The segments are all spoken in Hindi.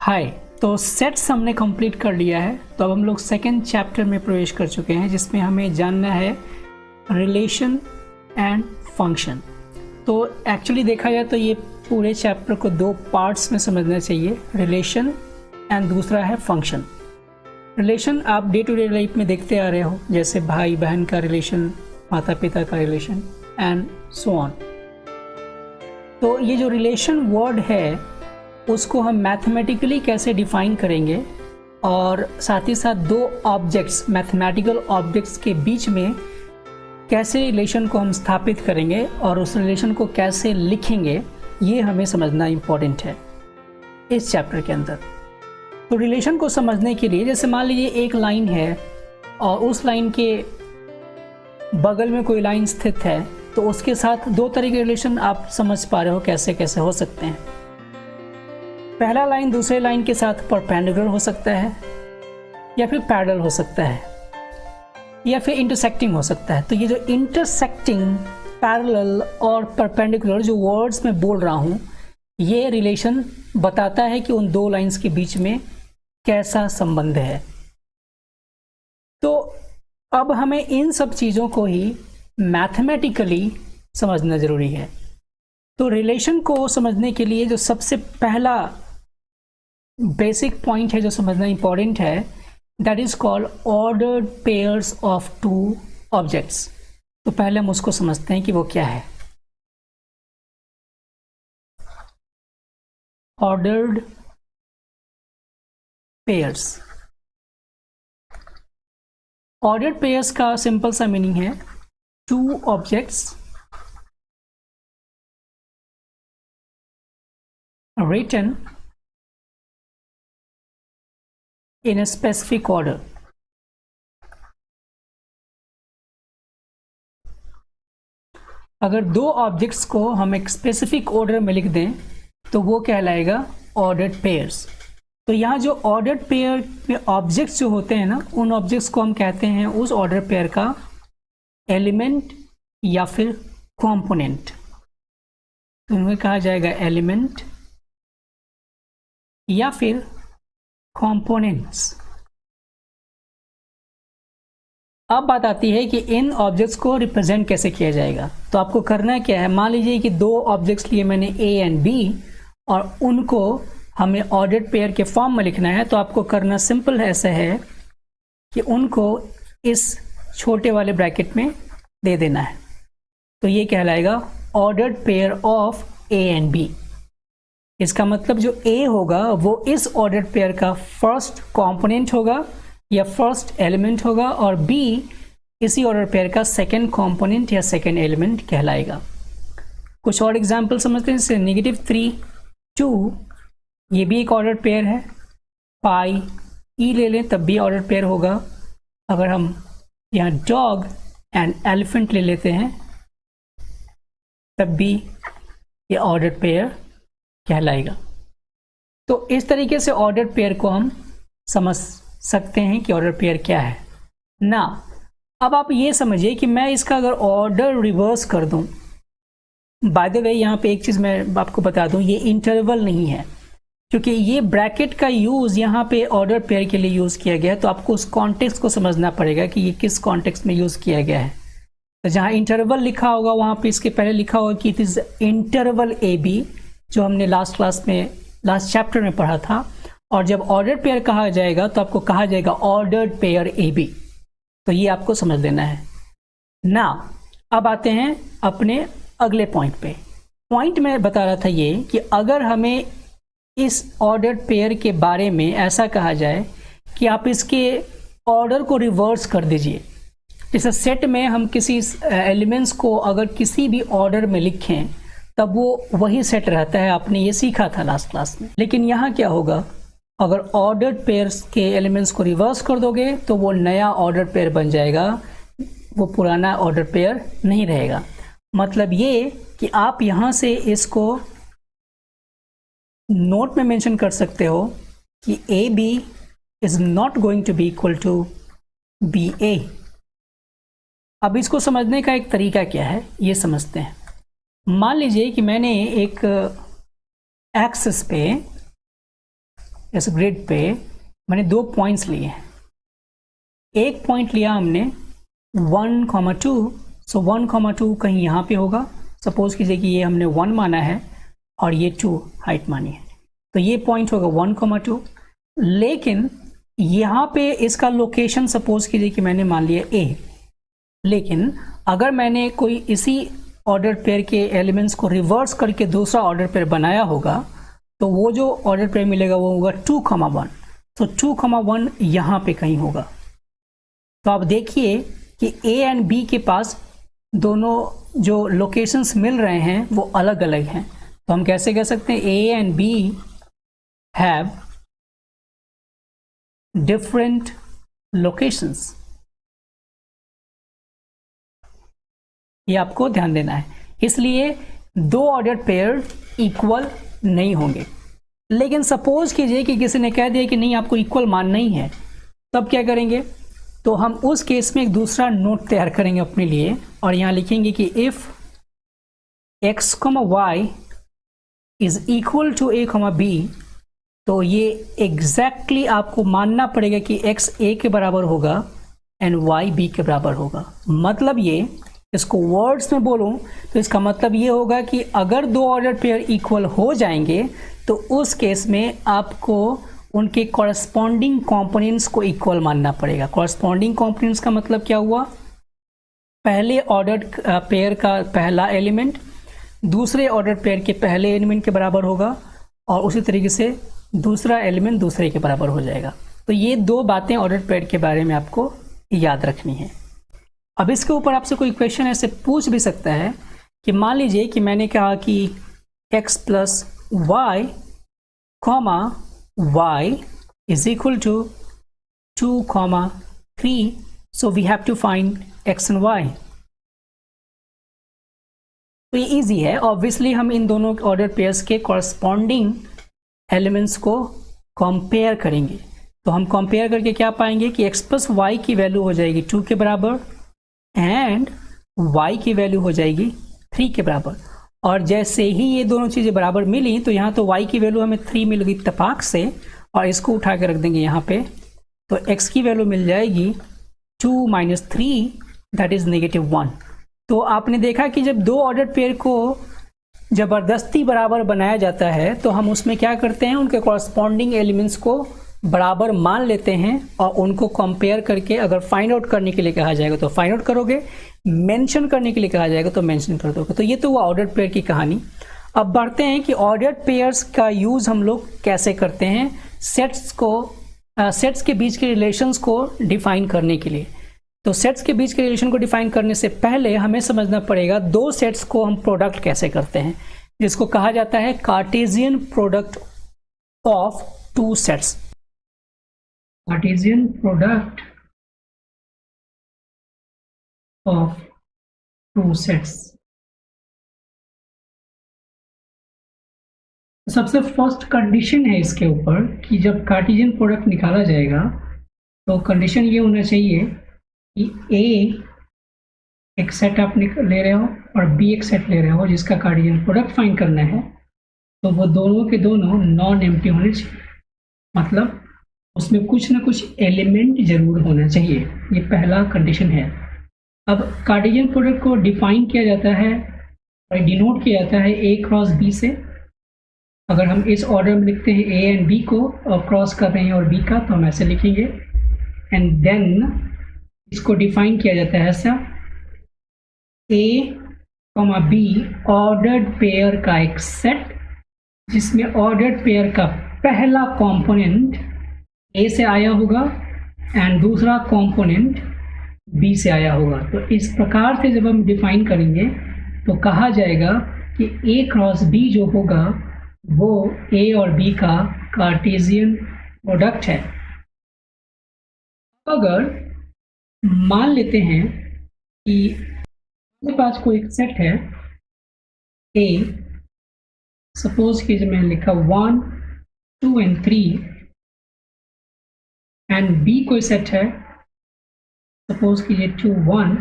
हाय। तो सेट्स हमने कंप्लीट कर लिया है, तो अब हम लोग सेकंड चैप्टर में प्रवेश कर चुके हैं जिसमें हमें जानना है रिलेशन एंड फंक्शन। तो एक्चुअली देखा जाए तो ये पूरे चैप्टर को दो पार्ट्स में समझना चाहिए, रिलेशन एंड दूसरा है फंक्शन। रिलेशन आप डे टू डे लाइफ में देखते आ रहे हो, जैसे भाई बहन का रिलेशन, माता पिता का रिलेशन एंड सो ऑन। तो ये जो रिलेशन वर्ड है उसको हम मैथमेटिकली कैसे डिफाइन करेंगे और साथ ही साथ दो ऑब्जेक्ट्स, मैथमेटिकल ऑब्जेक्ट्स के बीच में कैसे रिलेशन को हम स्थापित करेंगे और उस रिलेशन को कैसे लिखेंगे, ये हमें समझना इम्पोर्टेंट है इस चैप्टर के अंदर। तो रिलेशन को समझने के लिए जैसे मान लीजिए एक लाइन है और उस लाइन के बगल में कोई लाइन स्थित है, तो उसके साथ दो तरह के रिलेशन आप समझ पा रहे हो कैसे कैसे हो सकते हैं। पहला लाइन दूसरे लाइन के साथ परपेंडिकुलर हो सकता है या फिर पैरेलल हो सकता है या फिर इंटरसेक्टिंग हो सकता है। तो ये जो इंटरसेक्टिंग, पैरेलल और परपेंडिकुलर जो वर्ड्स मैं बोल रहा हूँ, ये रिलेशन बताता है कि उन दो लाइंस के बीच में कैसा संबंध है। तो अब हमें इन सब चीज़ों को ही मैथमेटिकली समझना ज़रूरी है। तो रिलेशन को समझने के लिए जो सबसे पहला बेसिक पॉइंट है जो समझना इंपॉर्टेंट है, that is called ordered pairs of two objects. तो पहले हम उसको समझते हैं कि वो क्या है। ऑर्डर्ड पेयर्स, ऑर्डर्ड पेयर्स का सिंपल सा मीनिंग है two objects written in a specific order। अगर दो ऑब्जेक्ट्स को हम एक स्पेसिफिक ऑर्डर में लिख दें तो वो कहलाएगा ऑर्डर्ड पेयर्स। तो यहाँ जो ऑर्डर्ड पेयर में ऑब्जेक्ट्स जो होते हैं ना, उन ऑब्जेक्ट्स को हम कहते हैं उस ऑर्डर पेयर का एलिमेंट या फिर कंपोनेंट। तो उन्हें कहा जाएगा एलिमेंट या फिर कंपोनेंट्स। अब बात आती है कि इन ऑब्जेक्ट्स को रिप्रेजेंट कैसे किया जाएगा। तो आपको करना क्या है, मान लीजिए कि दो ऑब्जेक्ट्स लिए मैंने ए एंड बी और उनको हमें ऑर्डर्ड पेयर के फॉर्म में लिखना है। तो आपको करना सिंपल ऐसा है कि उनको इस छोटे वाले ब्रैकेट में दे देना है। तो ये कहलाएगा ordered pair of A and B. इसका मतलब जो A होगा वो इस ऑर्डर्ड पेयर का फर्स्ट कंपोनेंट होगा या फर्स्ट एलिमेंट होगा और B इसी ऑर्डर पेयर का सेकंड कंपोनेंट या सेकंड एलिमेंट कहलाएगा। कुछ और एग्जांपल समझते हैं, जैसे -3 2, ये भी एक ऑर्डर पेयर है। पाई E ले लें तब भी ऑर्डर पेयर होगा। अगर हम यहाँ डॉग एंड एलिफेंट ले लेते हैं तब भी ये ऑर्डर पेयर कहलाएगा। तो इस तरीके से ऑर्डर पेयर को हम समझ सकते हैं कि ऑर्डर पेयर क्या है ना। अब आप ये समझिए कि मैं इसका अगर ऑर्डर रिवर्स कर दूं, बाय द वे यहाँ पे एक चीज़ मैं आपको बता दूं, ये इंटरवल नहीं है, क्योंकि ये ब्रैकेट का यूज़ यहाँ पे ऑर्डर पेयर के लिए यूज़ किया गया है। तो आपको उस कॉन्टेक्स्ट को समझना पड़ेगा कि ये किस कॉन्टेक्स्ट में यूज़ किया गया है। तो जहाँ इंटरवल लिखा होगा वहाँ पे इसके पहले लिखा होगा कि it is interval A B, जो हमने लास्ट क्लास में, लास्ट चैप्टर में पढ़ा था। और जब ऑर्डर्ड पेयर कहा जाएगा तो आपको कहा जाएगा ऑर्डर्ड पेयर ए बी। तो ये आपको समझ लेना है ना। अब आते हैं अपने अगले पॉइंट पे। पॉइंट में बता रहा था ये कि अगर हमें इस ऑर्डर्ड पेयर के बारे में ऐसा कहा जाए कि आप इसके ऑर्डर को रिवर्स कर दीजिए। जैसे सेट में हम किसी एलिमेंट्स को अगर किसी भी ऑर्डर में लिखें तब वो वही सेट रहता है, आपने ये सीखा था लास्ट क्लास में। लेकिन यहाँ क्या होगा, अगर ऑर्डर्ड पेयर्स के एलिमेंट्स को रिवर्स कर दोगे तो वो नया ऑर्डर पेयर बन जाएगा, वो पुराना ऑर्डर पेयर नहीं रहेगा। मतलब ये कि आप यहाँ से इसको नोट में मेंशन कर सकते हो कि A B is not going to be equal to B A. अब इसको समझने का एक तरीका क्या है ये समझते हैं। मान लीजिए कि मैंने एक एक्सिस पे इस ग्रिड पे मैंने 2 पॉइंट्स लिए हैं। एक पॉइंट लिया हमने 1,2, सो 1,2 कहीं यहाँ पे होगा। सपोज कीजिए कि ये हमने 1 माना है और ये 2 हाइट मानी है, तो ये पॉइंट होगा 1,2। लेकिन यहाँ पे इसका लोकेशन सपोज कीजिए कि मैंने मान लिया A, लेकिन अगर मैंने कोई इसी ऑर्डर पेयर के एलिमेंट्स को रिवर्स करके दूसरा ऑर्डर पेयर बनाया होगा, तो वो जो ऑर्डर पेयर मिलेगा वो होगा 2,1। तो 2,1 यहाँ पे कहीं होगा। तो आप देखिए कि A एंड B के पास दोनों जो लोकेशंस मिल रहे हैं वो अलग अलग हैं। तो हम कैसे कह सकते हैं A and B have different locations. ये आपको ध्यान देना है। इसलिए 2 ऑर्डर पेयर इक्वल नहीं होंगे। लेकिन सपोज कीजिए कि किसी ने कह दिया कि नहीं आपको इक्वल मानना ही है, तब क्या करेंगे? तो हम उस केस में एक दूसरा नोट तैयार करेंगे अपने लिए और यहाँ लिखेंगे कि if x, y is equal to a, b, तो ये एग्जैक्टली आपको मानना पड़ेगा कि x a के बराबर होगा एंड y b के बराबर होगा। मतलब ये, इसको वर्ड्स में बोलूं तो इसका मतलब ये होगा कि अगर 2 ऑर्डर पेयर इक्वल हो जाएंगे तो उस केस में आपको उनके कॉरस्पॉन्डिंग कंपोनेंट्स को इक्वल मानना पड़ेगा। कॉरस्पॉन्डिंग कंपोनेंट्स का मतलब क्या हुआ? पहले ऑर्डर पेयर का पहला एलिमेंट दूसरे ऑर्डर पेयर के पहले एलिमेंट के बराबर होगा और उसी तरीके से दूसरा एलिमेंट दूसरे के बराबर हो जाएगा। तो ये 2 बातें ऑर्डर पेयर के बारे में आपको याद रखनी है। अब इसके ऊपर आपसे कोई क्वेश्चन ऐसे पूछ भी सकता है कि मान लीजिए कि मैंने कहा कि x plus Y comma y is equal to 2,3, so we have to find x and y। तो ये इजी है। ऑब्वियसली हम इन दोनों ऑर्डर पेयर्स के कॉरस्पॉन्डिंग एलिमेंट्स को कंपेयर करेंगे। तो हम कंपेयर करके क्या पाएंगे कि x प्लस वाई की वैल्यू हो जाएगी 2 के बराबर एंड y की वैल्यू हो जाएगी 3 के बराबर। और जैसे ही ये दोनों चीज़ें बराबर मिली तो यहाँ तो y की वैल्यू हमें 3 मिल गई इत्तेफाक से, और इसको उठा के रख देंगे यहाँ पे, तो x की वैल्यू मिल जाएगी 2 माइनस 3 दैट इज -1। तो आपने देखा कि जब 2 ऑर्डर पेयर को ज़बरदस्ती बराबर बनाया जाता है तो हम उसमें क्या करते हैं, उनके कॉरस्पॉन्डिंग एलिमेंट्स को बराबर मान लेते हैं और उनको कंपेयर करके अगर फाइंड आउट करने के लिए कहा जाएगा तो फाइंड आउट करोगे, मेंशन करने के लिए कहा जाएगा तो मेंशन कर दोगे। तो ये तो हुआ ऑर्डर पेयर की कहानी। अब बढ़ते हैं कि ऑर्डर पेयर्स का यूज़ हम लोग कैसे करते हैं सेट्स के बीच के रिलेशंस को डिफाइन करने के लिए। तो सेट्स के बीच के रिलेशन को डिफाइन करने से पहले हमें समझना पड़ेगा 2 सेट्स को हम प्रोडक्ट कैसे करते हैं, जिसको कहा जाता है Cartesian product of 2 sets. Cartesian product of 2 sets. सबसे फर्स्ट कंडीशन है इसके ऊपर कि जब कार्टेशियन प्रोडक्ट निकाला जाएगा तो कंडीशन ये होना चाहिए कि A एक सेट आप ले रहे हो और B एक सेट ले रहे हो जिसका कार्टेशियन प्रोडक्ट फाइंड करना है, तो वो दोनों के दोनों नॉन एम्प्टी होने चाहिए। मतलब उसमें कुछ ना कुछ एलिमेंट जरूर होना चाहिए, ये पहला कंडीशन है। अब कार्टेशियन प्रोडक्ट को डिफाइन किया जाता है और डिनोट किया जाता है A क्रॉस B से। अगर हम इस ऑर्डर में लिखते हैं A एंड B को और क्रॉस कर रहे हैं और B का, तो हम ऐसे लिखेंगे। एंड देन इसको डिफाइन किया जाता है ऐसा, A, B ऑर्डर्ड पेयर का एक सेट जिसमें ऑर्डर्ड पेयर का पहला कंपोनेंट A से आया होगा एंड दूसरा कंपोनेंट B से आया होगा। तो इस प्रकार से जब हम डिफाइन करेंगे तो कहा जाएगा कि A क्रॉस B जो होगा वो A और B का कार्टेशियन प्रोडक्ट है। अगर मान लेते हैं कि मेरे पास कोई एक सेट है A, सपोज कि मैंने लिखा 1, 2 and 3 एंड B कोई सेट है सपोज कीजिए 2, 1,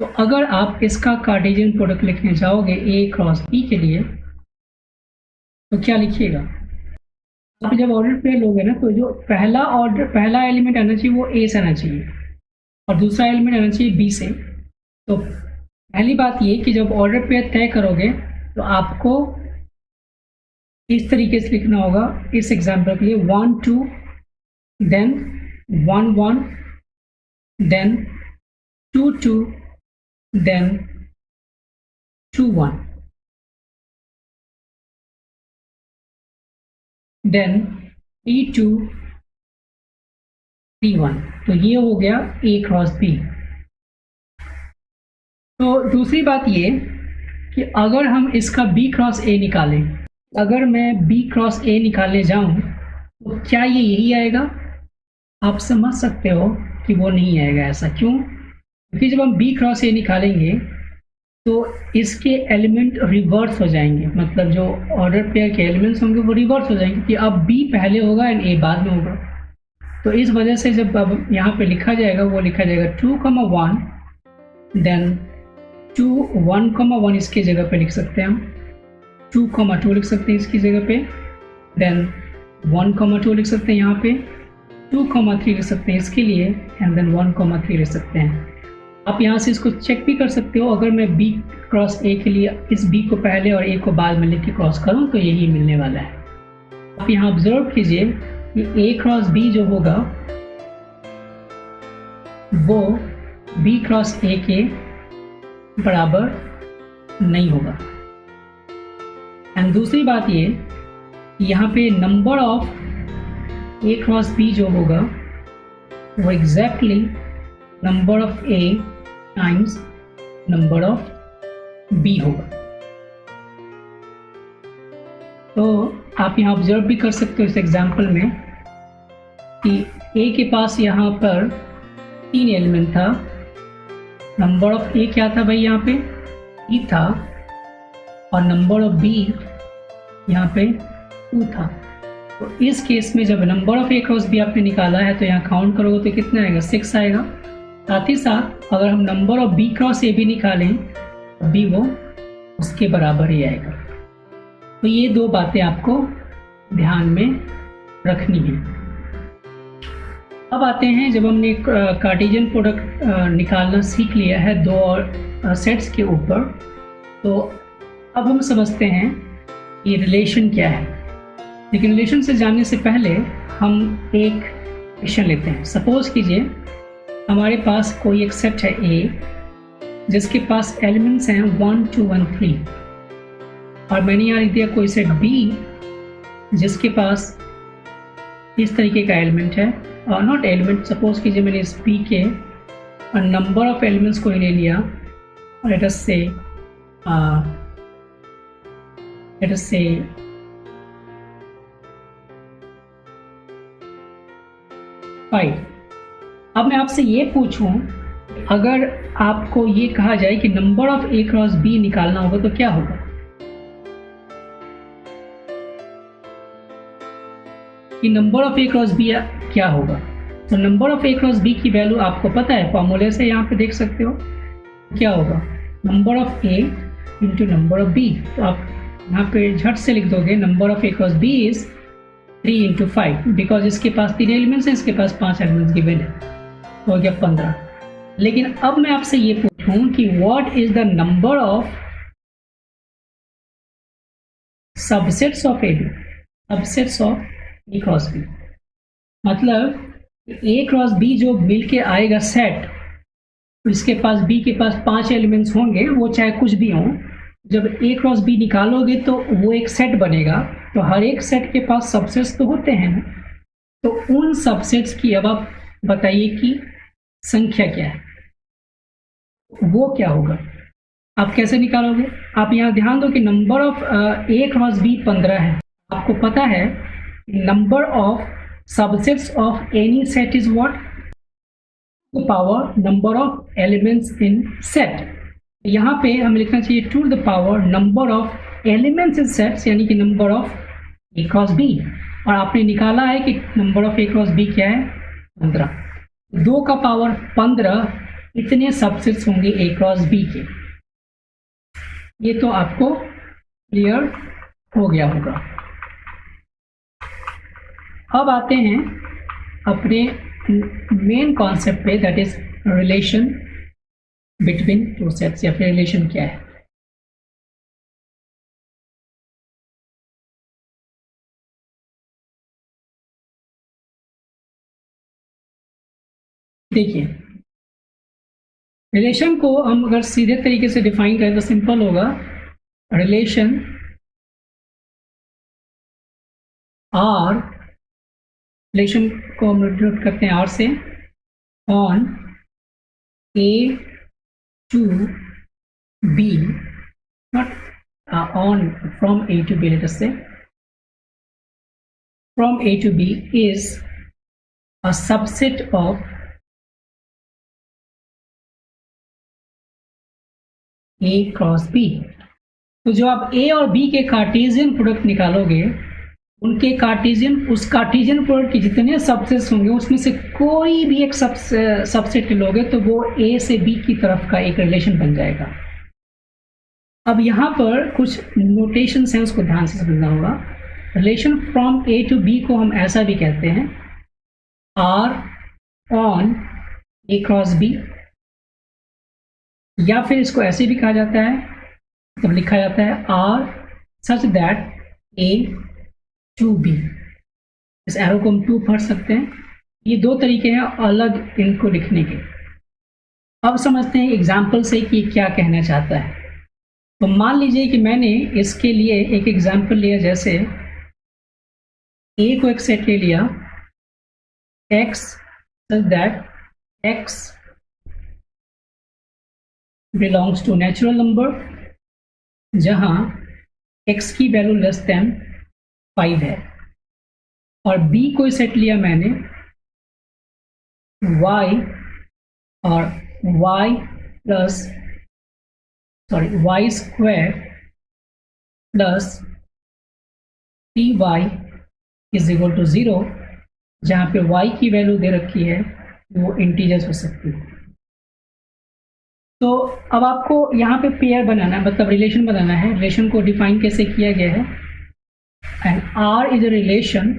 तो अगर आप इसका कार्टेशियन प्रोडक्ट लिखने जाओगे A क्रॉस B के लिए तो क्या लिखिएगा? आप जब ऑर्डर पेयर लोगे ना, तो जो पहला एलिमेंट आना चाहिए वो ए से आना चाहिए और दूसरा एलिमेंट आना चाहिए बी से। तो पहली बात ये कि जब ऑर्डर पेयर तय करोगे तो आपको इस तरीके से लिखना होगा। इस एग्जाम्पल के लिए 1 2 देन 1 1 देन 2 2 देन 2 1 देन 3 2 3 1। तो ये हो गया ए क्रॉस बी। तो दूसरी बात ये कि अगर हम इसका बी क्रॉस ए निकालें, अगर मैं बी क्रॉस ए निकालने जाऊं तो क्या ये यही आएगा? आप समझ सकते हो कि वो नहीं आएगा। ऐसा क्यों? क्योंकि जब हम बी क्रॉस ए निकालेंगे तो इसके एलिमेंट रिवर्स हो जाएंगे, मतलब जो ऑर्डर पेयर के एलिमेंट्स होंगे वो रिवर्स हो जाएंगे कि अब बी पहले होगा एंड ए बाद में होगा। तो इस वजह से जब अब यहाँ पे लिखा जाएगा वो लिखा जाएगा 2 1 देन 2 1 1 इसकी जगह पे लिख सकते हैं हम, 2 2 लिख सकते हैं इसकी जगह पे, देन 1 2 लिख सकते हैं यहाँ पे, 2 3 लिख सकते हैं इसके लिए एंड देन 1 3 लिख सकते हैं। आप यहाँ से इसको चेक भी कर सकते हो। अगर मैं बी क्रॉस ए के लिए इस बी को पहले और ए को बाद में लिख के क्रॉस करूँ तो यही मिलने वाला है। आप यहाँ ऑब्जर्व कीजिए कि ए क्रॉस बी जो होगा वो बी क्रॉस ए के बराबर नहीं होगा। एंड दूसरी बात ये, यहाँ पे number of A cross B जो होगा वो exactly number of A times number of B होगा। तो आप यहाँ ऑब्जर्व भी कर सकते हो इस एग्जाम्पल में कि ए के पास यहाँ पर 3 एलिमेंट था, नंबर ऑफ ए क्या था भाई यहाँ पे ई था और नंबर ऑफ बी यहाँ पे 2 था। तो इस केस में जब number of A cross B आपने निकाला है तो यहाँ काउंट करोगे तो कितना आएगा? 6 आएगा। साथ ही साथ अगर हम number of B cross A भी निकालें तो बी वो उसके बराबर ही आएगा। तो ये 2 बातें आपको ध्यान में रखनी है। अब आते हैं, जब हमने कार्टेशियन प्रोडक्ट निकालना सीख लिया है 2 और सेट्स के ऊपर, तो अब हम समझते हैं कि रिलेशन क्या है। लेकिन रिलेशन से जानने से पहले हम एक क्वेश्चन लेते हैं। सपोज कीजिए हमारे पास कोई एक सेट है ए जिसके पास एलिमेंट्स हैं 1 2 1 3 और मैंने यहाँ लिख दिया कोई सेट बी जिसके पास इस तरीके का एलिमेंट है, और नॉट एलिमेंट, सपोज कीजिए मैंने इस बी के नंबर ऑफ एलिमेंट्स को ले लिया और लेट अस से 5। अब मैं आपसे ये पूछूं, अगर आपको ये कहा जाए कि number of A cross B निकालना होगा तो क्या होगा? कि number of A cross B क्या होगा? तो number of A cross B की वैल्यू आपको पता है, फॉर्मूले से यहाँ पे देख सकते हो क्या होगा, number of A into number of B. तो आप यहाँ पे झट से लिख दोगे number of A cross B is 3 into 5, because इसके पास 3 एलिमेंट्स हैं, इसके पास 5 एलिमेंट्स गिवन है, तो हो गया 15। लेकिन अब मैं आपसे ये पूछूं कि what is the number of subsets of A B, subsets of A cross B, मतलब ए क्रॉस बी जो मिल के आएगा सेट, इसके पास बी के पास 5 एलिमेंट्स होंगे, वो चाहे कुछ भी हों, जब ए क्रॉस बी निकालोगे तो वो एक सेट बनेगा। तो हर एक सेट के पास सबसेट्स तो होते हैं ना, तो उन सबसेट्स की अब आप बताइए कि संख्या क्या है, वो क्या होगा? आप कैसे निकालोगे? आप यहाँ ध्यान दो कि number of A cross B 15 है। आपको पता है number of subsets of any set is what? The power number of elements in set. यहाँ पे हमें लिखना चाहिए two the power number of elements in sets, यानी कि number of A cross B. और आपने निकाला है कि number of A cross B क्या है? 15। 2 का पावर 15 इतने सबसेट्स होंगे ए क्रॉस बी के। ये तो आपको क्लियर हो गया होगा। अब आते हैं अपने मेन कॉन्सेप्ट पे, that is relation between two sets, या फिर रिलेशन क्या है। देखिए, रिलेशन को हम अगर सीधे तरीके से डिफाइन करें तो सिंपल होगा, रिलेशन आर, रिलेशन को हम डिनोट करते हैं आर से, on A to B, not on from A to B, let us say from A to B is a subset of A cross B। तो जो आप A और B के कार्टेशियन प्रोडक्ट निकालोगे, उनके कार्टेशियन, उस कार्टेशियन प्रोडक्ट के जितने सबसेट्स होंगे उसमें से कोई भी एक सबसेट लोगे तो वो A से B की तरफ का एक रिलेशन बन जाएगा। अब यहाँ पर कुछ नोटेशंस हैं, उसको ध्यान से समझना होगा। Relation from A to B को हम ऐसा भी कहते हैं, R on A cross B, या फिर इसको ऐसे भी कहा जाता है, तब लिखा जाता है R such that A to B। इस एरो को हम टू पढ़ सकते हैं। ये दो तरीके हैं अलग इनको लिखने के। अब समझते हैं एग्जाम्पल से कि क्या कहना चाहता है। तो मान लीजिए कि मैंने इसके लिए एक एग्जाम्पल लिया, जैसे A को एक सेट ले लिया X such that X belongs to natural number, जहां x की वैल्यू लेस देन 5 है, और b को सेट लिया मैंने y और y plus y square plus 3y is equal to 0, जहां पे y की वैल्यू दे रखी है वो इंटीजर्स हो सकती है। तो अब आपको यहाँ पे पेयर बनाना है, मतलब रिलेशन बनाना है। रिलेशन को डिफाइन कैसे किया गया है, and R is a relation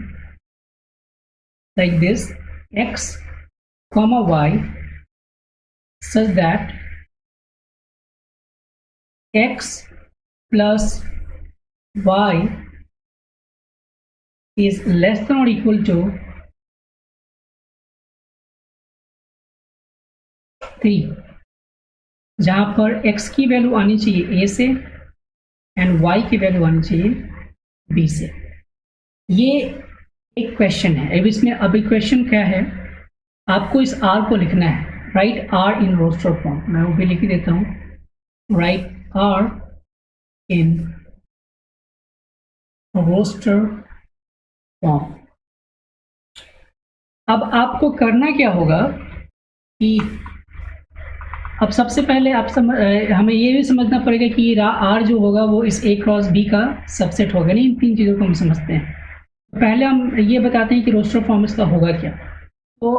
like this, x comma y such that x plus y is less than or equal to 3, जहां पर x की वैल्यू आनी चाहिए a से एंड y की वैल्यू आनी चाहिए b से। ये एक क्वेश्चन है। अब इसमें अभी क्वेश्चन क्या है, आपको इस r को लिखना है, right r in roster form. मैं वो भी लिख देता हूँ, right r in roster form. अब आपको करना क्या होगा कि अब सबसे पहले हमें ये भी समझना पड़ेगा कि R जो होगा वो इस A क्रॉस B का सबसेट होगा। नहीं, इन तीन चीज़ों को हम समझते हैं। पहले हम ये बताते हैं कि रोस्टर फॉर्म इसका होगा क्या। तो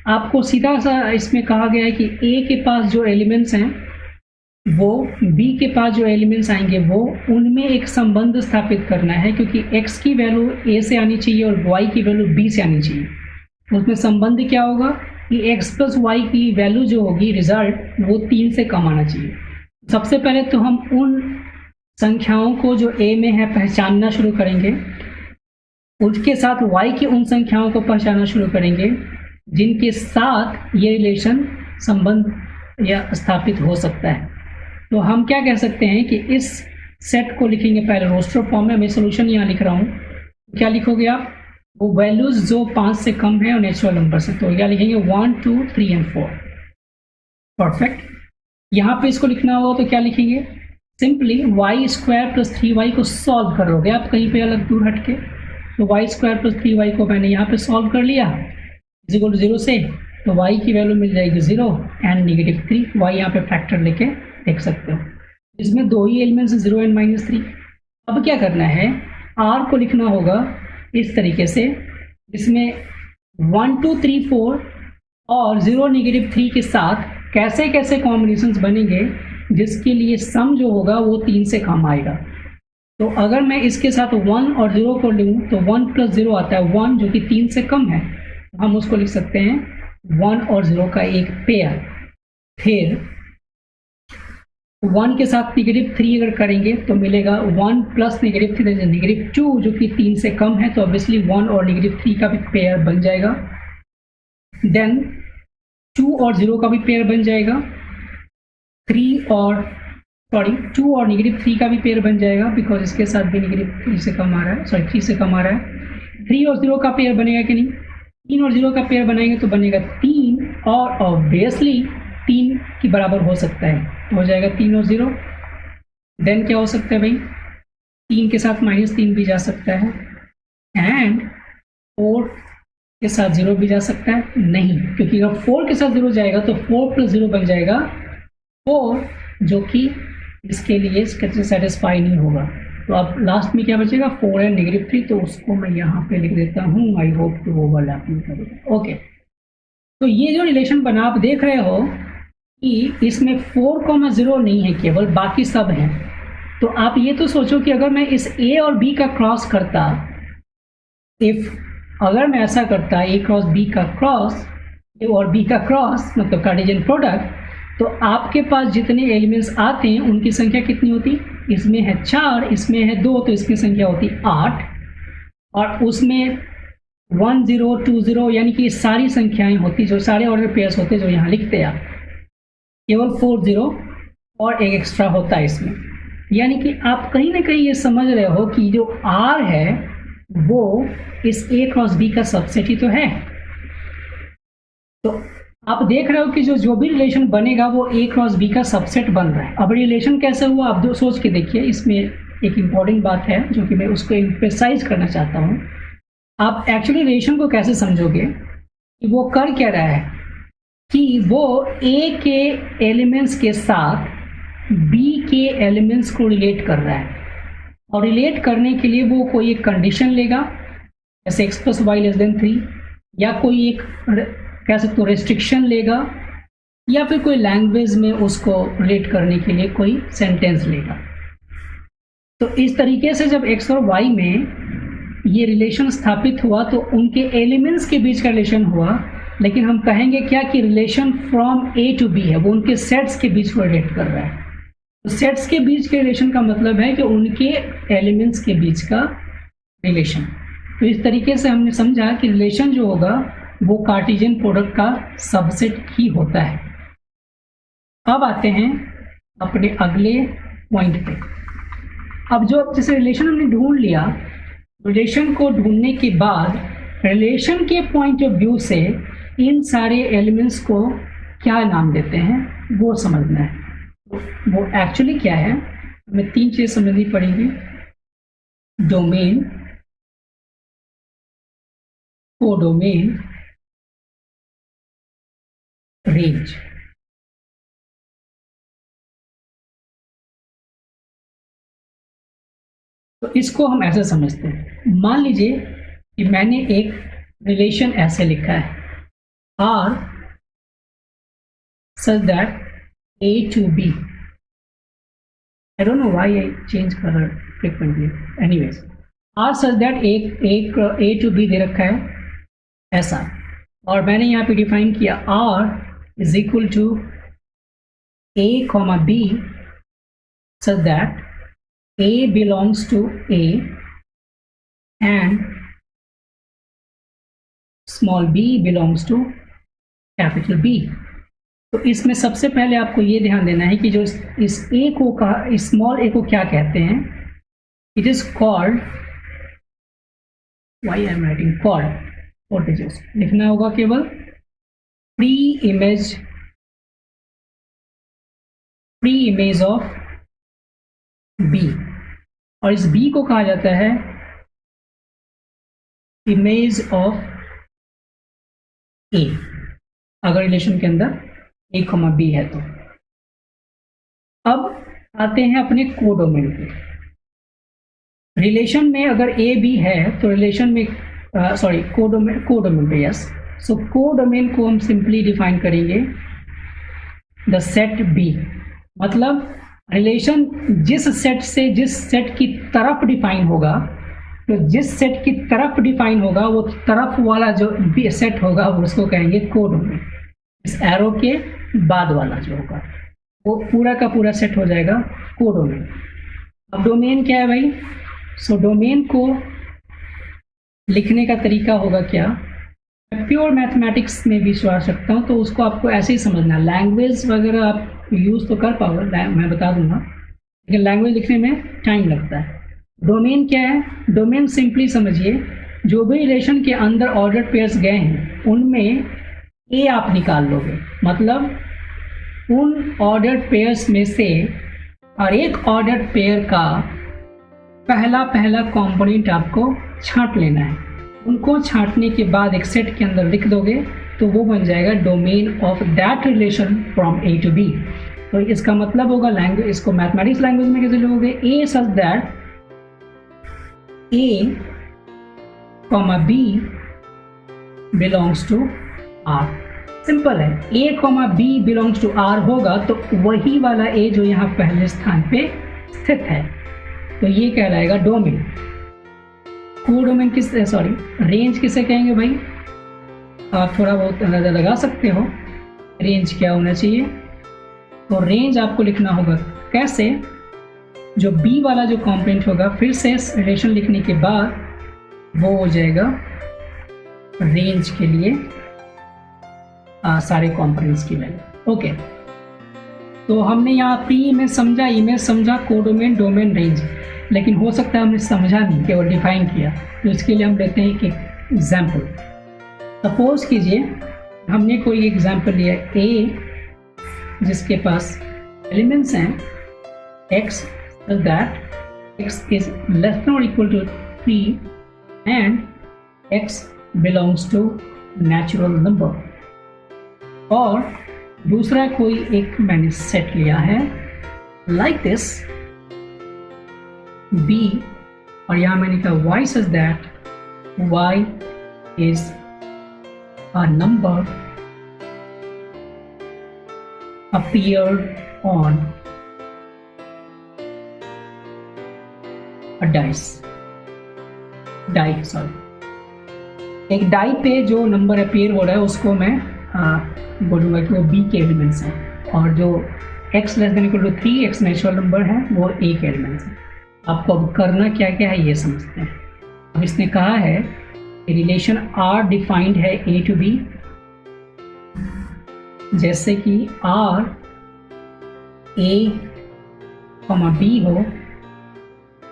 आपको सीधा सा इसमें कहा गया है कि A के पास जो एलिमेंट्स हैं वो B के पास जो एलिमेंट्स आएंगे वो उनमें एक संबंध स्थापित करना है, क्योंकि X की वैल्यू A से आनी चाहिए और Y की वैल्यू B से आनी चाहिए। उसमें संबंध क्या होगा कि x प्लस वाई की वैल्यू जो होगी रिजल्ट, वो 3 से कम आना चाहिए। सबसे पहले तो हम उन संख्याओं को जो a में है पहचानना शुरू करेंगे, उसके साथ y की उन संख्याओं को पहचानना शुरू करेंगे जिनके साथ ये रिलेशन संबंध या स्थापित हो सकता है। तो हम क्या कह सकते हैं कि इस सेट को लिखेंगे पहले रोस्टर फॉर्म में। मैं सोल्यूशन यहाँ लिख रहा हूँ, क्या लिखोगे आप, वो वैल्यूज जो 5 से कम है और नेचुरल नंबर से, तो क्या लिखेंगे 1, 2, 3 एंड 4। परफेक्ट। यहाँ पे इसको लिखना होगा तो क्या लिखेंगे, simply y square plus 3y को सॉल्व करोगे आप कहीं पे अलग दूर हटके। तो y स्क्वायर प्लस 3y को मैंने यहाँ पे सॉल्व कर लिया इज इक्वल टू 0 से, तो y की वैल्यू मिल जाएगी 0 एंड -3। y यहाँ पे फैक्टर लेके देख सकते हो, इसमें दो ही एलिमेंट्स 0 एंड -3। अब क्या करना है, r को लिखना होगा इस तरीके से, इसमें 1, 2, 3, 4 और 0, -3 के साथ कैसे कैसे कॉम्बिनेशंस बनेंगे जिसके लिए सम जो होगा वो 3 से कम आएगा। तो अगर मैं इसके साथ 1 और 0 को लूँ तो 1 + 0 आता है 1, जो कि 3 से कम है, हम उसको लिख सकते हैं 1 और 0 का एक पेयर। फिर 1 के साथ -3 अगर करेंगे तो मिलेगा 1 + -3 -2, जो कि 3 से कम है, तो ऑब्वियसली 1 और -3 का भी पेयर बन जाएगा। देन 2 और 0 का भी पेयर बन जाएगा, 2 और -3 का भी पेयर बन जाएगा, बिकॉज इसके साथ भी -3 से कम आ रहा है, 3 से कम आ रहा है। 3 और 0 का पेयर बनेगा कि नहीं? 3 और 0 का पेयर बनाएंगे तो बनेगा 3, और ऑब्वियसली 3 के बराबर हो सकता है, तो हो जाएगा 3 और 0। देन क्या हो सकता है भाई? 3 के साथ -3 भी जा सकता है, एंड 4 के साथ 0 भी जा सकता है। नहीं, क्योंकि अगर 4 के साथ 0 जाएगा तो 4 + 0 बन जाएगा 4, जो कि इसके लिए सेटिस्फाई नहीं होगा। तो अब लास्ट में क्या बचेगा? 4 है -3, तो उसको मैं यहाँ पे लिख देता हूँ। आई होप कि ओवरलैप नहीं करेगा। ओके, तो ये जो रिलेशन बना आप देख रहे हो कि इसमें 4,0 नहीं है केवल, बाकी सब हैं। तो आप ये तो सोचो कि अगर मैं इस A और B का क्रॉस करता, अगर मैं ऐसा करता A क्रॉस B का क्रॉस, A और B का क्रॉस मतलब कार्टेशियन प्रोडक्ट, तो आपके पास जितने एलिमेंट्स आते हैं उनकी संख्या कितनी होती? इसमें है 4, इसमें है 2, तो इसकी संख्या होती 8, और उसमें 1 0 2 0 यानी कि सारी संख्याएं होती, जो सारे ऑर्डर पेयर्स होते जो यहाँ लिखते हैं आप, केवल 4 0 और एक एक्स्ट्रा होता है इसमें। यानी कि आप कहीं ना कहीं ये समझ रहे हो कि जो R है वो इस A क्रॉस B का सबसेट ही तो है। तो आप देख रहे हो कि जो भी रिलेशन बनेगा वो A क्रॉस B का सबसेट बन रहा है। अब रिलेशन कैसे हुआ आप दो सोच के देखिए, इसमें एक इम्पॉर्टेंट बात है जो कि मैं उसको एम्फेसाइज करना चाहता हूँ। आप एक्चुअली रिलेशन को कैसे समझोगे कि वो कर क्या रहा है, कि वो A के एलिमेंट्स के साथ B के एलिमेंट्स को रिलेट कर रहा है, और रिलेट करने के लिए वो कोई एक कंडीशन लेगा, जैसे x + y <3, या कोई एक कह सकते हो रेस्ट्रिक्शन लेगा, या फिर कोई लैंग्वेज में उसको रिलेट करने के लिए कोई सेंटेंस लेगा। तो इस तरीके से जब x और y में ये रिलेशन स्थापित हुआ तो उनके एलिमेंट्स के बीच का रिलेशन हुआ, लेकिन हम कहेंगे क्या कि relation from A to B है, वो उनके सेट्स के बीच को रिलेट कर रहा है। तो सेट्स के बीच के रिलेशन का मतलब है कि उनके एलिमेंट्स के बीच का रिलेशन। तो इस तरीके से हमने समझा कि रिलेशन जो होगा वो कार्टेशियन प्रोडक्ट का सबसेट ही होता है। अब आते हैं अपने अगले पॉइंट पे। अब जो जैसे रिलेशन हमने ढूंढ लिया, रिलेशन को ढूंढने के बाद रिलेशन के पॉइंट ऑफ व्यू से इन सारे एलिमेंट्स को क्या नाम देते हैं वो समझना है। वो एक्चुअली क्या है, हमें 3 चीज़ समझनी पड़ेगी: डोमेन, कोडोमेन, रेंज। तो इसको हम ऐसे समझते हैं, मान लीजिए कि मैंने एक रिलेशन ऐसे लिखा है, R such that A to B. I don't know why I change color frequently. Anyways, R such that A to B दे रखा है ऐसा, और मैंने यहाँ पे डिफाइन किया R is equal to A, B such that A belongs to A and small b belongs to capital B। तो इसमें सबसे पहले आपको ये ध्यान देना है कि जो इस A को कहा, स्मॉल a को क्या कहते हैं? It is called, why I am writing called, 4 digits लिखना होगा केवल, प्री इमेज ऑफ B, और इस B को कहा जाता है इमेज ऑफ A, अगर रिलेशन के अंदर A, B है तो। अब आते हैं अपने कोडोमेन पे। रिलेशन में अगर A B है तो रिलेशन में कोडोमेन पे, यस। सो कोडोमेन को हम सिंपली डिफाइन करेंगे द सेट B, मतलब रिलेशन जिस सेट की तरफ डिफाइन होगा, तो जिस सेट की तरफ डिफाइन होगा वो तरफ वाला जो सेट होगा वो उसको कहेंगे कोडोमेन। इस एरो के बाद वाला जो होगा वो पूरा का पूरा सेट हो जाएगा कोडोमेन। अब डोमेन क्या है भाई? सो डोमेन को लिखने का तरीका होगा क्या? प्योर मैथमेटिक्स में विश्वास रखता हूँ, तो उसको आपको ऐसे ही समझना। लैंग्वेज वगैरह आप यूज़ तो कर पाओगे, मैं बता दूंगा, लेकिन लैंग्वेज लिखने में टाइम लगता है। डोमेन क्या है? डोमेन सिंपली समझिए, जो भी रिलेशन के अंदर ऑर्डर पेयर्स गए हैं उनमें ए आप निकाल लोगे, मतलब उन ऑर्डर पेयर्स में से हर एक ऑर्डर पेयर का पहला कंपोनेंट आपको छांट लेना है। उनको छांटने के बाद एक सेट के अंदर लिख दोगे तो वो बन जाएगा domain of that relation from A to B. तो इसका मतलब होगा लैंग्वेज, इसको मैथमेटिक्स लैंग्वेज में कैसे लिखोगे? A such that A comma B belongs to R. Simple है, A comma B belongs to R होगा तो वही वाला ए जो यहाँ पहले स्थान पे स्थित है, तो ये कहलाएगा डोमेन। कोडोमेन रेंज किसे कहेंगे भाई? आप थोड़ा बहुत अंदाजा लगा सकते हो रेंज क्या होना चाहिए। तो रेंज आपको लिखना होगा कैसे? जो बी वाला जो कंपोनेंट होगा, फिर से रिलेशन लिखने के बाद वो हो जाएगा रेंज के लिए सारे कंपोनेंट्स की वैल्यू। ओके, तो हमने यहाँ प्री इमेज समझा, इमेज समझा, कोडोमेन, डोमेन, रेंज, लेकिन हो सकता है हमने समझा नहीं, केवल डिफाइन किया। तो इसके लिए हम लेते हैं एक एग्जाम्पल। सपोज कीजिए हमने कोई एग्जाम्पल लिया ए, जिसके पास एलिमेंट्स हैं x, so that x is less than or equal to 3 and x belongs to natural number। और दूसरा कोई एक मैंने सेट लिया है like this b, और यहाँ मैंने कहा y such that y is a number appeared on एक डाई पे जो नंबर अपीयर हो रहा है उसको मैं बोलूँगा कि वो बी के एलिमेंट्स हैं, और जो x less than equal to 3 x natural number है वो ए के एलिमेंट्स हैं। आपको अब करना क्या क्या है ये समझते हैं। अब इसने कहा है कि रिलेशन R डिफाइंड है ए टू बी, जैसे कि R ए कॉमा बी हो,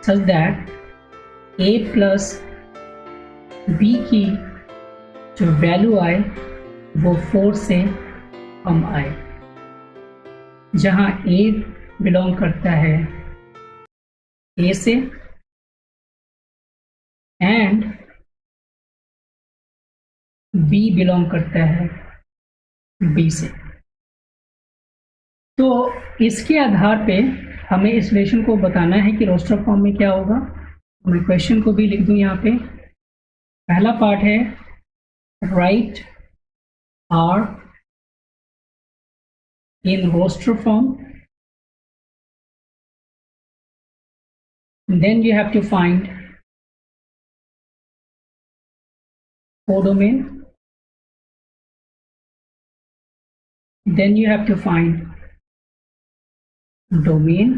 such that a plus b की जो वैल्यू आए वो 4 से कम आए, जहाँ a बिलोंग करता है a से एंड b बिलोंग करता है b से। तो इसके आधार पे हमें इस रिलेशन को बताना है कि रोस्टर फॉर्म में क्या होगा। मैं क्वेश्चन को भी लिख दूं यहाँ पे। पहला पार्ट है right R in roster form, then you have to find codomain, then you have to find domain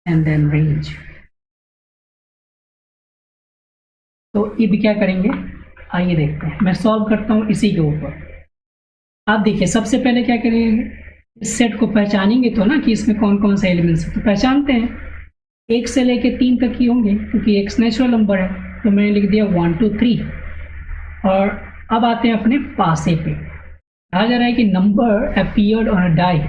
and then range। तो अब क्या करेंगे आइए देखते हैं। मैं सॉल्व करता हूँ इसी के ऊपर। आप देखिए सबसे पहले क्या करेंगे, इस सेट को पहचानेंगे तो ना कि इसमें कौन कौन से एलिमेंट्स हैं। तो पहचानते हैं 1 से लेके 3 तक ही होंगे क्योंकि x नेचुरल नंबर है, तो मैंने लिख दिया 1 2 3। और अब आते हैं अपने पासे पे। कहा जा रहा है कि number appeared on a die,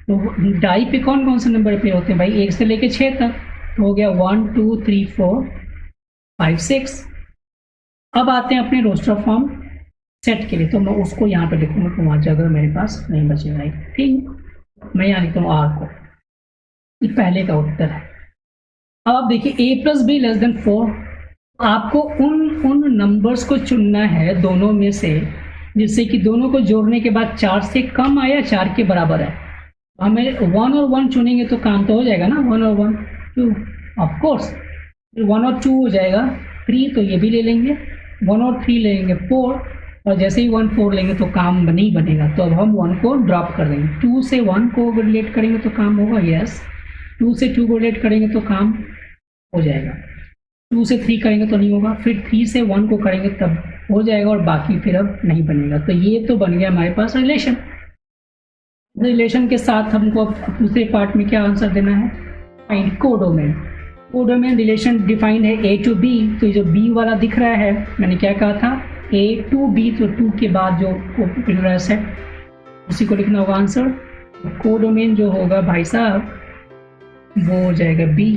तो डाई पे कौन कौन से नंबर अपीयर होते हैं भाई? 1 से लेके 6 तक, तो हो गया 1 2 3 4 5 6। अब आते हैं अपने रोस्टर फॉर्म सेट के लिए, तो मैं उसको यहाँ पे लिखूंगा तो वहाँ जगह मेरे पास नहीं बचेगा। ठीक, मैं यहाँ लिखता हूँ R को, ये पहले का उत्तर है। अब आप देखिए a plus be less than 4, आपको उन नंबर्स को चुनना है दोनों में से जिससे कि दोनों को जोड़ने के बाद 4 से कम आया 4 के बराबर है। हमें 1 और 1 चुनेंगे तो काम तो हो जाएगा ना, 1 और 1 2 ऑफ कोर्स, 1 और 2 हो जाएगा 3, तो ये भी ले लेंगे, 1 और 3 लेंगे 4, और जैसे ही 1 4 लेंगे तो काम नहीं बनेगा, तो अब हम 1 को ड्रॉप कर देंगे। 2 से 1 को रिलेट करेंगे तो काम होगा, यस। 2 से 2 को रिलेट करेंगे तो काम हो जाएगा, 2 से 3 करेंगे तो नहीं होगा, फिर 3 से 1 को करेंगे तब हो जाएगा, और बाकी फिर अब नहीं बनेगा। तो ये तो बन गया हमारे पास रिलेशन। रिलेशन के साथ हमको अब दूसरे पार्ट में क्या आंसर देना है, find codomain. Codomain relation defined है A to B, तो ये जो B वाला दिख रहा है, मैंने क्या कहा था, A to B, तो 2 के बाद जो मिल रहा है सेट, उसी को लिखना होगा आंसर। कोडोमेन जो होगा भाई साहब वो हो जाएगा B।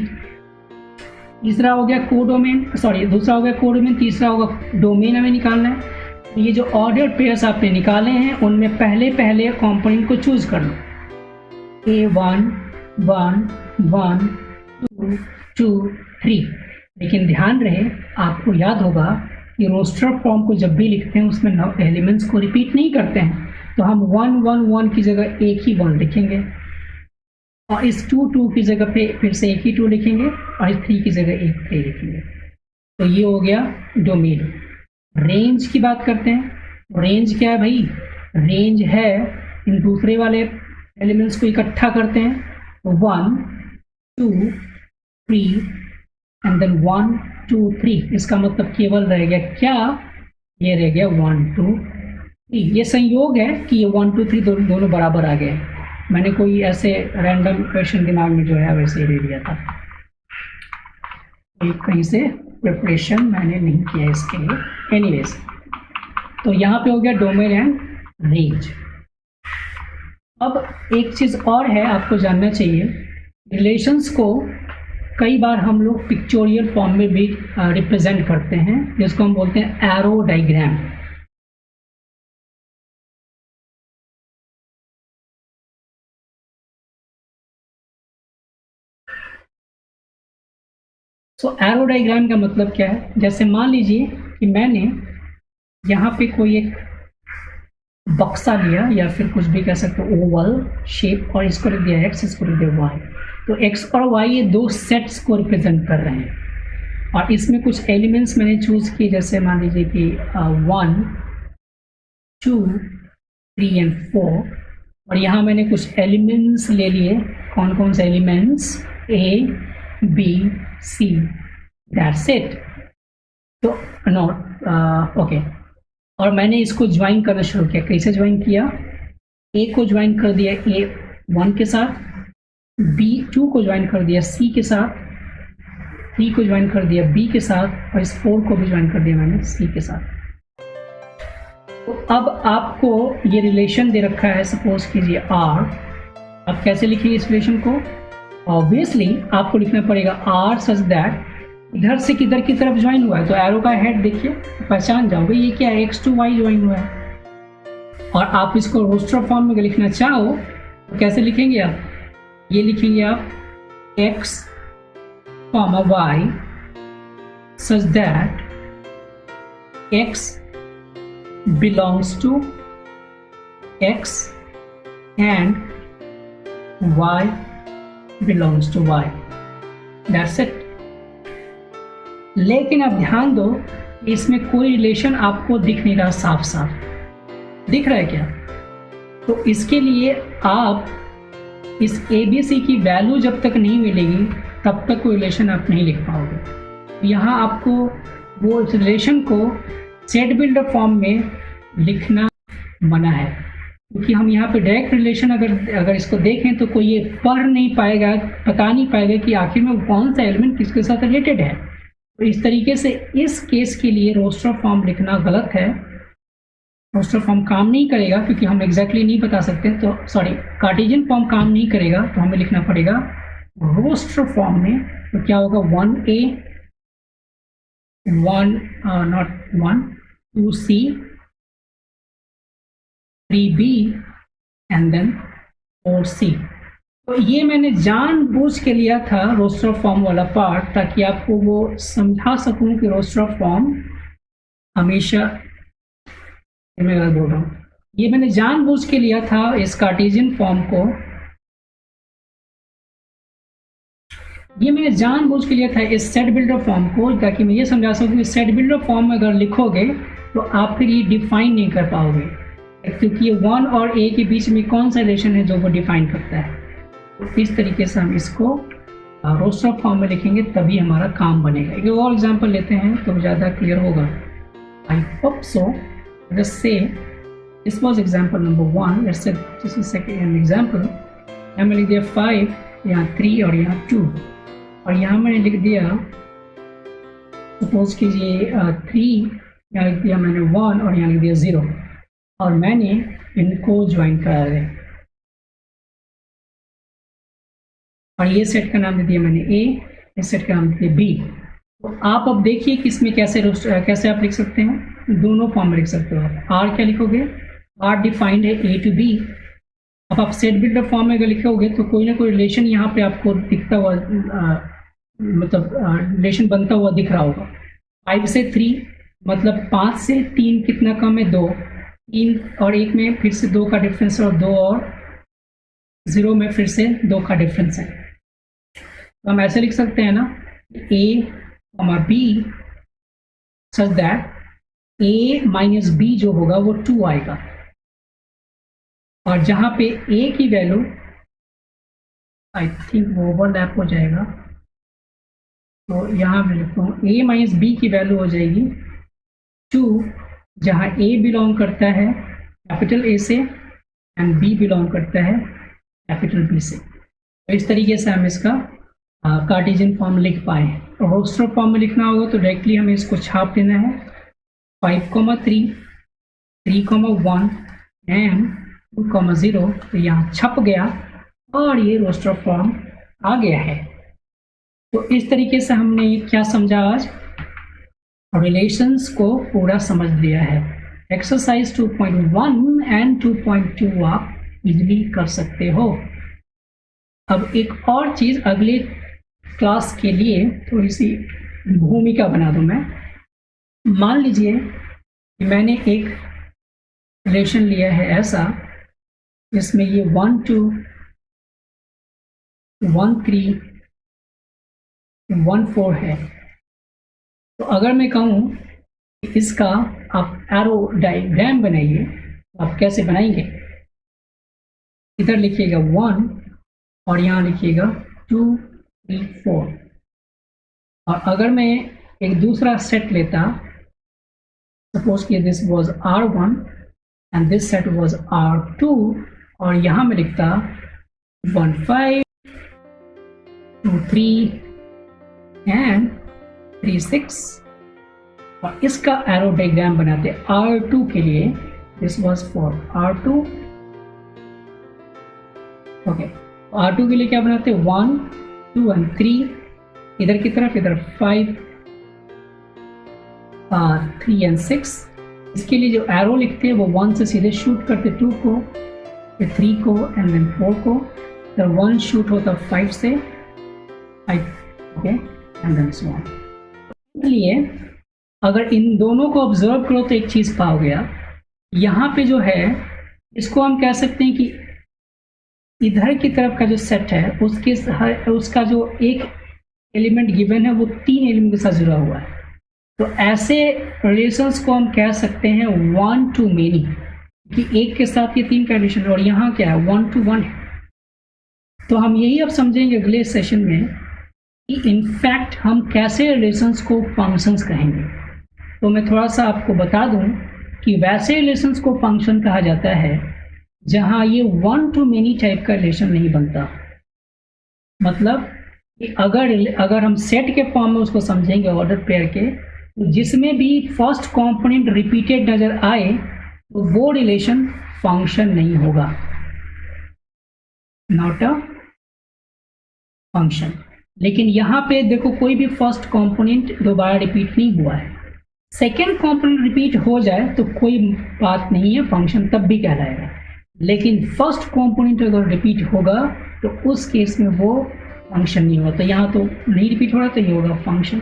तीसरा हो गया कोडोमेन, सॉरी दूसरा हो गया कोडोमेन, तीसरा होगा डोमेन हमें निकालना है। तो ये जो ऑर्डर पेयर्स आपने निकाले हैं उनमें पहले पहले कंपोनेंट को चूज कर लो, A1 1 1 2 2 3। लेकिन ध्यान रहे, आपको याद होगा कि रोस्टर फॉर्म को जब भी लिखते हैं उसमें एलिमेंट्स को रिपीट नहीं करते हैं, तो हम 1 1 1 की जगह एक ही 1 लिखेंगे, और इस 2 2 की जगह पे फिर से एक ही 2 लिखेंगे, और इस 3 की जगह एक 3 लिखेंगे। तो ये हो गया डोमेन। रेंज की बात करते हैं। रेंज क्या है भाई, रेंज है इन दूसरे वाले एलिमेंट्स को इकट्ठा करते हैं, तो 1 2 3 एंड देन 1 2 3। इसका मतलब केवल रह गया क्या, ये रह गया 1 2 3। ये संयोग है कि ये 1 2 3 दोनों बराबर आ गए। मैंने कोई ऐसे रैंडम क्वेश्चन दिमाग में जो है वैसे ही दे दिया था, कहीं से प्रिपरेशन मैंने नहीं किया इसके लिए। एनीवेज, तो यहाँ पे हो गया डोमेन एंड रेंज। अब एक चीज़ और है आपको जानना चाहिए, रिलेशंस को कई बार हम लोग पिक्चोरियल फॉर्म में भी रिप्रेजेंट करते हैं, जिसको हम बोलते हैं एरो डायग्राम। सो एरो डायग्राम का मतलब क्या है, जैसे मान लीजिए कि मैंने यहाँ पे कोई एक बक्सा लिया, या फिर कुछ भी कह सकते हो ओवल शेप, और इसको लिख दिया x, इसको लिख दिया y। तो x और y ये दो सेट्स को रिप्रेजेंट कर रहे हैं, और इसमें कुछ एलिमेंट्स मैंने चूज किए, जैसे मान लीजिए कि 1 2 3 एंड 4, और यहाँ मैंने कुछ एलिमेंट्स ले लिए। कौन कौन से elements, A B C, that's it. तो नो ओके, और मैंने इसको ज्वाइन करना शुरू किया। कैसे ज्वाइन किया, A को ज्वाइन कर दिया A1 के साथ, B2 को ज्वाइन कर दिया C के साथ, 3 को ज्वाइन कर दिया B के साथ, और इस 4 को भी ज्वाइन कर दिया मैंने C के साथ। तो अब आपको ये रिलेशन दे रखा है, सपोज कीजिए R। अब कैसे लिखिए इस रिलेशन को, ऑब्वियसली आपको लिखना पड़ेगा R सच दैट इधर से किधर की तरफ ज्वाइन हुआ है, तो एरो का हेड देखिए पहचान जाओगे ये क्या है, x to y ज्वाइन हुआ है। और आप इसको रोस्टर फॉर्म में लिखना चाहो तो कैसे लिखेंगे आप, ये लिखेंगे आप x, y such that x belongs to x and y belongs to y, that's it। लेकिन अब ध्यान दो, इसमें कोई रिलेशन आपको दिख नहीं रहा, साफ साफ दिख रहा है क्या, तो इसके लिए आप इस ABC की वैल्यू जब तक नहीं मिलेगी तब तक कोई रिलेशन आप नहीं लिख पाओगे। यहाँ आपको वो रिलेशन को सेट बिल्डर फॉर्म में लिखना मना है, क्योंकि हम यहाँ पे डायरेक्ट रिलेशन अगर इसको देखें तो कोई ये पढ़ नहीं पाएगा, बता नहीं पाएगा कि आखिर में कौन सा एलिमेंट किसके साथ रिलेटेड है। तो इस तरीके से इस केस के लिए रोस्टर फॉर्म लिखना गलत है। रोस्टर फॉर्म काम नहीं करेगा क्योंकि हम एग्जैक्टली नहीं बता सकते, तो सॉरी कार्टेशियन फॉर्म काम नहीं करेगा, तो हमें लिखना पड़ेगा रोस्टर फॉर्म में। तो क्या होगा, 1A 2C 3B and then 4C। तो ये मैंने जानबूझ के लिया था रोस्टर फॉर्म वाला पार्ट, ताकि आपको वो समझा सकूं कि रोस्टर फॉर्म हमेशा, मैं बोल रहा हूँ, ये मैंने जानबूझ के लिया था इस कार्टेशियन फॉर्म को, ये मैंने जानबूझ के लिया था इस सेट बिल्डर फॉर्म को, ताकि मैं ये समझा सकूँ कि सेट बिल्डर फॉर्म में अगर लिखोगे तो आप फिर ये डिफाइन नहीं कर पाओगे, क्योंकि ये 1 और ए के बीच में कौन सा रिलेशन है जो वो डिफाइन करता है। तो इस तरीके से हम इसको रोस्टर फॉर्म में लिखेंगे, तभी हमारा काम बनेगा। एक और एग्जांपल लेते हैं तो ज़्यादा क्लियर होगा। I hope so. Let's say this was example number 1। Let's say this is second example. यहाँ मैंने लिख दिया 5, यहाँ 3 और यहाँ 2, और यहाँ मैंने लिख दिया सपोज कीजिए 3, यहाँ लिख दिया मैंने 1 और यहाँ लिख दिया 0, और मैंने इनको ज्वाइन करा दिया, और ये सेट का नाम दे दिया मैंने A, इस सेट का नाम दे दिया B। तो आप अब देखिए कि इसमें कैसे आप लिख सकते हैं, दोनों फॉर्म में लिख सकते हो। R क्या लिखोगे, R डिफाइंड है A to B। अब आप सेट बिल्डर फॉर्म में अगर लिखोगे तो कोई ना कोई रिलेशन यहाँ पे आपको दिखता हुआ मतलब रिलेशन बनता हुआ दिख रहा होगा। 5 से 3 मतलब 5 से 3 कितना कम है, 2। 3 और 1 में फिर से 2 का डिफरेंस है, और 2 और 0 में फिर से 2 का डिफरेंस है। तो हम ऐसे लिख सकते हैं ना, A, B such that A minus B जो होगा वो 2 आएगा, और जहां पे A की वैल्यू आई थिंक वो ओवरलैप हो जाएगा, तो यहाँ मैं लिखता हूँ A माइनस B की वैल्यू हो जाएगी 2, जहाँ A बिलोंग करता है कैपिटल A से एंड B बिलोंग करता है कैपिटल B से। तो इस तरीके से हम इसका कार्टेशियन फॉर्म लिख पाए। तो रोस्टर फॉर्म में लिखना होगा तो डायरेक्टली हमें इसको छाप देना है 5,3, 3,1 एंड 2,0। तो यहाँ छप गया और ये रोस्टर फॉर्म आ गया है। तो इस तरीके से हमने क्या समझा आज, रिलेशंस को पूरा समझ लिया है। एक्सरसाइज 2.1 एंड 2.2 आप इजीली कर सकते हो। अब एक और चीज अगले क्लास के लिए थोड़ी सी भूमिका बना दूं मैं। मान लीजिए कि मैंने एक रिलेशन लिया है ऐसा जिसमें ये 1 2 1 3 1 4 है। तो अगर मैं कहूँ कि इसका आप एरो डायग्राम बनाइए, आप कैसे बनाएंगे, इधर लिखिएगा 1 और यहाँ लिखिएगा 2 3 4। और अगर मैं एक दूसरा सेट लेता, सपोज कि this was R1 and this set was R2, और यहाँ मैं लिखता 1 5 2 3 एंड 3 6, और इसका एरो डायग्राम बनाते R2 के लिए। This was for R2, okay. R2 के लिए क्या बनाते 1 2 एंड 3, इधर की तरफ इधर 5 3 एंड 6। इसके लिए जो एरो लिखते हैं वो 1 से सीधे शूट करते 2 को, फिर 3 को एंड देन 4 को, फिर 1 शूट होता 5 से 5, okay, and then so on. इसलिए अगर इन दोनों को ऑब्जर्व करो तो एक चीज पाओगे आप, यहाँ पे जो है इसको हम कह सकते हैं कि इधर की तरफ का जो सेट है उसका जो एक एलिमेंट गिवन है वो 3 एलिमेंट के साथ जुड़ा हुआ है। तो ऐसे रिलेशंस को हम कह सकते हैं 1 to many, कि एक के साथ ये 3 का रिलेशन है, और यहाँ क्या है 1 to 1 है। तो हम यही अब समझेंगे अगले सेशन में कि इनफैक्ट हम कैसे रिलेशंस को फंक्शंस कहेंगे। तो मैं थोड़ा सा आपको बता दूं कि वैसे रिलेशंस को फंक्शन कहा जाता है जहां ये 1 to many टाइप का रिलेशन नहीं बनता। मतलब कि अगर हम सेट के फॉर्म में उसको समझेंगे ऑर्डर पेयर के, तो जिसमें भी फर्स्ट कंपोनेंट रिपीटेड नजर आए तो वो रिलेशन फंक्शन नहीं होगा, नॉट अ फंक्शन। लेकिन यहाँ पे देखो कोई भी फर्स्ट कंपोनेंट दोबारा रिपीट नहीं हुआ है, सेकेंड कंपोनेंट रिपीट हो जाए तो कोई बात नहीं है, फंक्शन तब भी कहलाएगा। लेकिन फर्स्ट कंपोनेंट अगर रिपीट होगा तो उस केस में वो फंक्शन नहीं होगा। तो यहाँ तो नहीं रिपीट हो रहा तो ये होगा फंक्शन।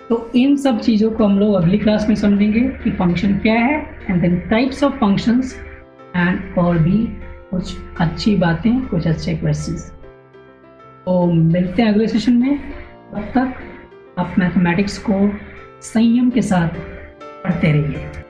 तो इन सब चीज़ों को हम लोग अगली क्लास में समझेंगे कि फंक्शन क्या है, and then types of functions, and और भी कुछ अच्छी बातें, कुछ अच्छे क्वेश्चंस। तो मिलते हैं अगले सेशन में। तब तक आप मैथमेटिक्स को संयम के साथ पढ़ते रहिए।